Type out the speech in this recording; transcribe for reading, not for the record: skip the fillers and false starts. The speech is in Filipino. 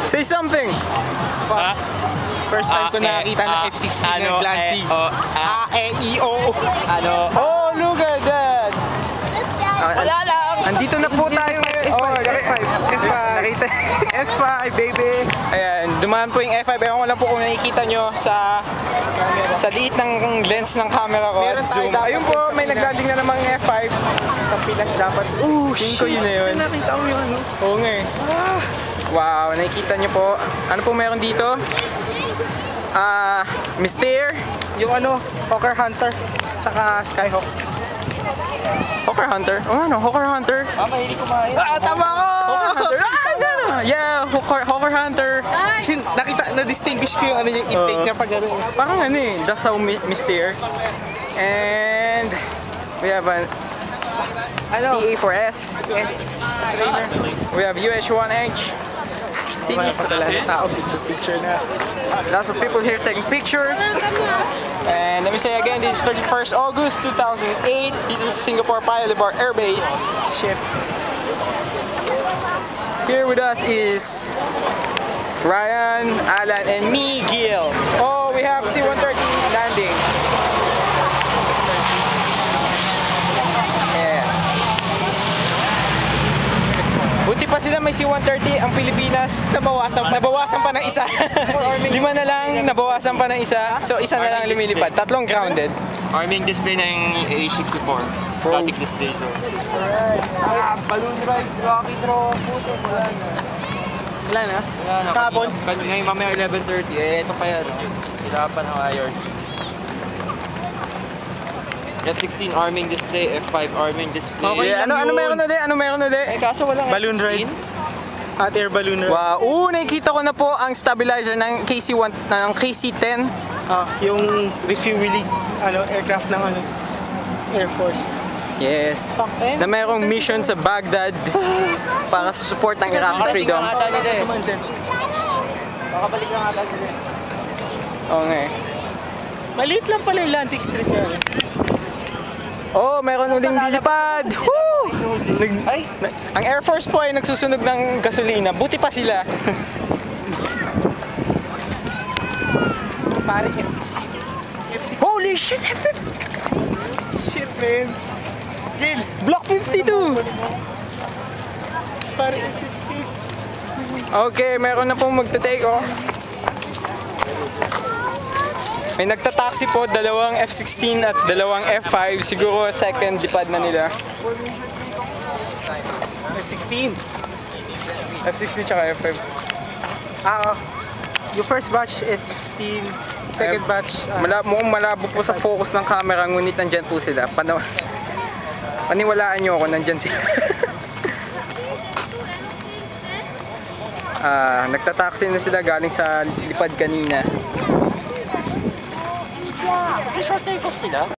Say something! First time ko nakakita ng F-16 ng Glanty. A-E-O. Oh, look at that! Wala lang! Andito na po tayo ngayon. Oh, nakita. F5, baby! Ayan, dumaan po yung F5. Ewan ko lang po kung nakikita nyo sa liit ng lens ng camera ko. Zoom. Ayun po, may naglanding na namang F5. Sa Pilas dapat. Tingin ko yun na yun. Nakita ko yun. Oo nga eh. Wow, nakikita nyo po. Ano po meron dito? Mister. Yung Hawker Hunter. Tsaka Skyhawk. Hawker Hunter? Oh ano, Hawker Hunter. Mahilig kumain. Tama ko! Hawker Hunter. Gano'n! Yeah, Hawker Hunter. Kasi na-distinguish ko yung yung intake niya pag gano'n. Parang that's how Mister. And we have an TA4S. Yes. Trainer. We have UH1H. CDs. Picture na. Lots of people here taking pictures. And let me say again, this is 31st August 2008. This is Singapore Paya Lebar Air Base. Ship. Here with us is Ryan, Allan, and me, Gil. Oh, we have C-130 landing. Yes. Buti pa sila may C-130, ang Pilipinas nabawasan pa ng isa. 5 na lang, nabawasan pa ng isa. So isa na lang lumilipad, 3 grounded. Arming display na yung A64. Static display. Balloon rides, rocky draw, puto. Wala na? Kapon? Ngayon mamaya 11:30. Ito pa yan. Hirapan ng IRC. F16 arming display, F5 arming display. Okay, ano meron na din? Kaso walang Balloon ride. Hot air balloon ride. Wow, nakikita ko na po ang stabilizer ng KC-1 ng KC-10. Yung refueling aircraft ng Air Force. Yes. Na mayroong mission sa Baghdad para sa support ng Iraqi freedom. Makabalik lang ata sila. Okay. Maliit lang pala yung landing strip niya. Oh, mayroon uling lilipad! Woo! Ang Air Force po ay nagsusunog ng gasolina. Buti pa sila. Pare, Holy shit! shit man. Gil, Block 52! pare, Okay, meron na pong magta-take off. May nagta-taxi po, 2 F-16 at 2 F-5. Siguro second lipad na nila. F-16. F-16 tsaka F-5. Yung first batch F-16, second batch. Mukhang malabo po sa focus ng camera, ngunit nandyan po sila. Paniwalaan nyo ako, nandyan sila. Nagta-taxi na sila galing sa lipad kanina. Short take off sila.